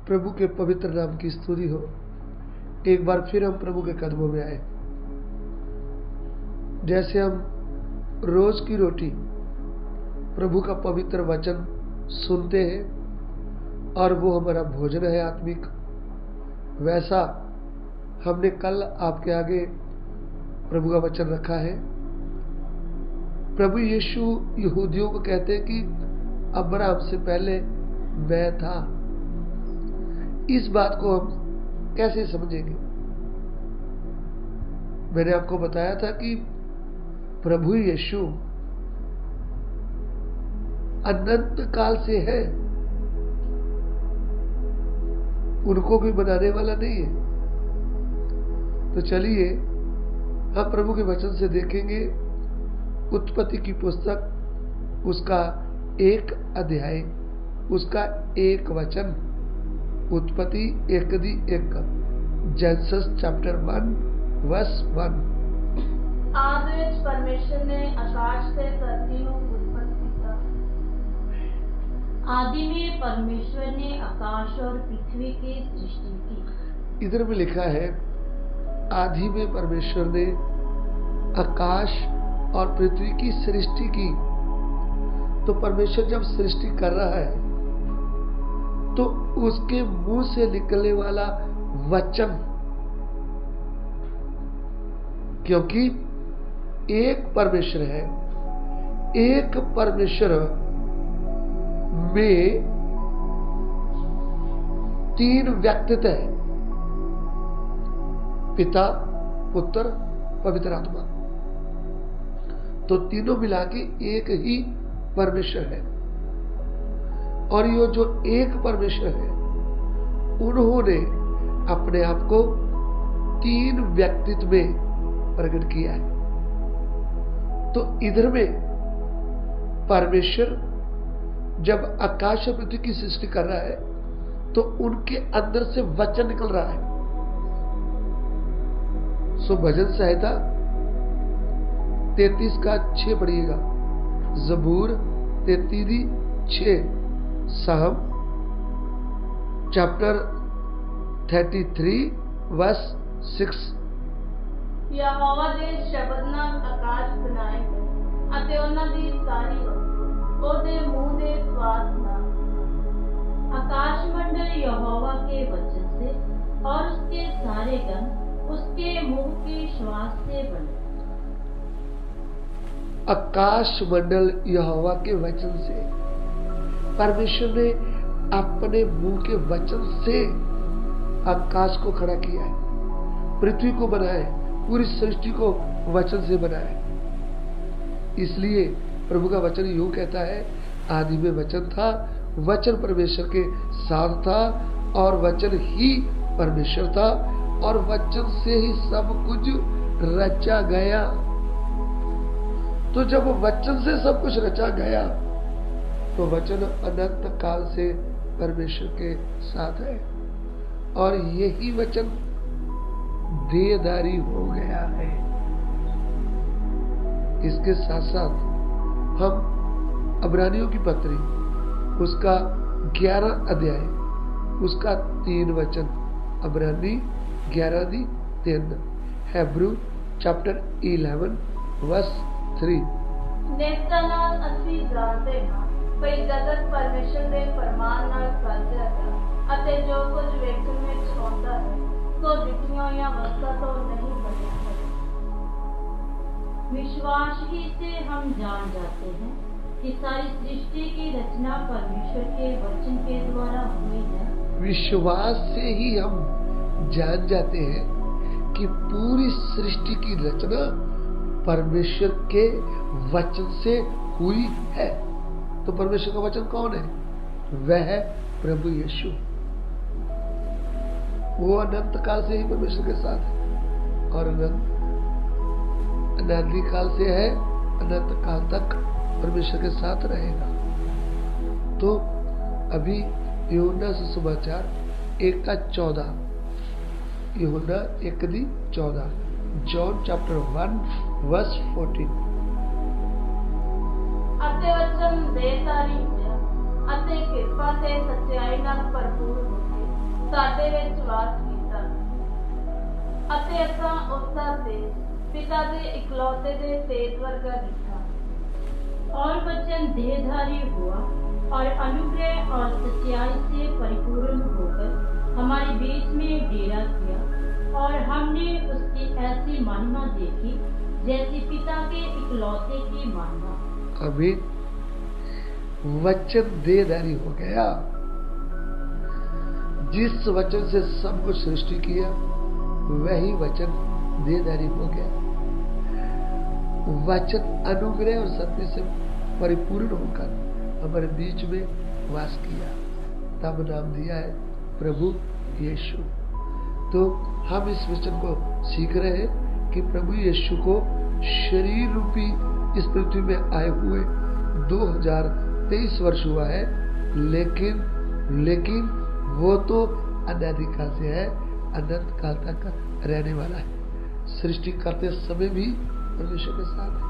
प्रभु के पवित्र नाम की स्तुति हो। एक बार फिर हम प्रभु के कदमों में आए। जैसे हम रोज की रोटी प्रभु का पवित्र वचन सुनते हैं और वो हमारा भोजन है आत्मिक, वैसा हमने कल आपके आगे प्रभु का वचन रखा है। प्रभु यीशु यहूदियों को कहते हैं कि अब्राहम से पहले मैं था। इस बात को हम कैसे समझेंगे? मैंने आपको बताया था कि प्रभु यीशु अनंत काल से है, उनको कोई बनाने वाला नहीं है। तो चलिए हम प्रभु के वचन से देखेंगे उत्पत्ति की पुस्तक, उसका 1 अध्याय, उसका 1 वचन। उत्पत्ति 1:1, जेनेसिस चैप्टर 1 वर्स 1। आदि विच परमेश्वर ने आकाश से धरती को उत्पन्न किया। आदि में परमेश्वर ने आकाश और पृथ्वी की सृष्टि की। इधर में लिखा है आदि में परमेश्वर ने आकाश और पृथ्वी की सृष्टि की। तो परमेश्वर जब सृष्टि कर रहा है तो उसके मुंह से निकलने वाला वचन, क्योंकि एक परमेश्वर है, एक परमेश्वर में 3 व्यक्तित्व है, पिता, पुत्र, पवित्र आत्मा। तो तीनों मिला के एक ही परमेश्वर है। और ये जो एक परमेश्वर है, उन्होंने अपने आप को 3 व्यक्तित्व में प्रकट किया है। तो इधर में परमेश्वर जब आकाश और पृथ्वी की सृष्टि कर रहा है तो उनके अंदर से वचन निकल रहा है। सो भजन संहिता 33:6 पढ़िएगा, जबूर 33:6, साहब चैप्टर 33 वर्स 6। यहोवा दे शब्द नाल आकाश बनाए गए ਅਤੇ ਉਹਨਾਂ ਦੀ ਸਾਰੀ ਵਸਤੂ ਉਹਦੇ ਮੂੰਹ ਦੇ ਸਵਾਦ ਨਾਲ। आकाश मंडल यहोवा के वचन से और उसके सारे गण उसके मुंह के श्वास से बने। आकाश मंडल यहोवा के वचन से, परमेश्वर ने अपने मुंह के वचन से आकाश को खड़ा किया है, पृथ्वी को बनाया है, पूरी सृष्टि को वचन से बनाया है। इसलिए प्रभु का वचन यूं कहता है, आदि में वचन था, वचन परमेश्वर के साथ था और वचन ही परमेश्वर था और वचन से ही सब कुछ रचा गया। तो जब वचन से सब कुछ रचा गया तो वचन अनंत काल से परमेश्वर के साथ है और यही वचन देहधारी हो गया है। इसके साथ साथ हम इब्रानियों की पत्री, उसका 11 अध्याय, उसका 3 वचन, इब्रानी 11:3, हेब्रू चैप्टर 11 वर्स 3। नेता नाल ਅਸੀਂ ਜਾਣਦੇ ਹਾਂ ਭਈ ਜਗਤ ਪਰਮੇਸ਼ਰ ਦੇ ਫਰਮਾਨ ਨਾਲ ਸਾਜਿਆ ਗਿਆ ਅਤੇ ਜੋ ਕੁਝ ਵੇਖਣ ਵਿੱਚ ਆਉਂਦਾ ਹੈ ਸੋ ਦਿਖੀਆਂ ਹੋਈਆਂ ਵਸਤਾਂ ਤੋਂ नहीं बना है। विश्वास ही से हम जान जाते हैं कि सारी सृष्टि की रचना परमेश्वर के वचन के द्वारा हुई है। विश्वास से ही हम जान जाते हैं कि पूरी सृष्टि की रचना परमेश्वर के वचन से हुई है। तो परमेश्वर का वचन कौन है? वह है प्रभु यीशु। वो अनंत काल से ही परमेश्वर के साथ है और अनादि काल से है, अनंत काल तक परमेश्वर के साथ रहेगा। तो अभी यूहन्ना सुसमाचार 1:14, यूहन्ना 1:14, जॉन चैप्टर 1 वर्स 14। ਅਤੇ ਵਚਨ ਦੇਹਧਾਰੀ ਹੋਇਆ ਅਤੇ ਕਿਰਪਾ ਤੇ ਸੱਚਾਈ ਨਾਲ ਭਰਪੂਰ ਹੋ ਕੇ ਸਾਡੇ ਵਿੱਚ ਵਾਸ ਕੀਤਾ ਅਤੇ ਅਸਾਂ ਉਸ ਦਾ ਦੇਸ਼ पिता के इकलौते दे सेत वर्गा दिखा और वचन देहधारी हुआ और अनुग्रह और सच्चाई से परिपूर्ण होकर हमारे बीच में डेरा किया और हमने उसकी ऐसी महिमा देखी जैसी पिता के इकलौते की महिमा। अभी वचन देहधारी हो गया। जिस वचन से सब कुछ सृष्टि किया वही वचन देहधारी हो गया। वचन अनुग्रह और सत्य से परिपूर्ण होकर हमारे बीच में वास किया, तब नाम दिया है प्रभु यीशु। तो हम इस वचन को सीख रहे हैं कि प्रभु यीशु को शरीर रूपी इस पृथ्वी में आए हुए 2023 वर्ष हुआ है, लेकिन वो तो अनादिकाल से है, अनंत काल तक रहने वाला है। सृष्टि करते समय भी परमेश्वर के साथ है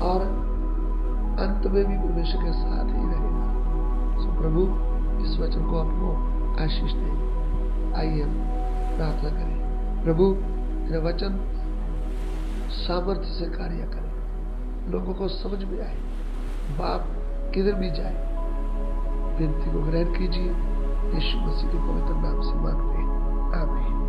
और अंत में भी परमेश्वर के साथ ही रहेगा। सो प्रभु इस वचन को आपको आशीष दे। आइए हम प्रार्थना करें। प्रभु तेरा वचन सामर्थ्य से कार्य करे, लोगों को समझ में आए, बाप किधर भी जाए। विनती को ग्रहण कीजिए, यीशु मसीह के पवित्र नाम से मांगते हैं, आमीन।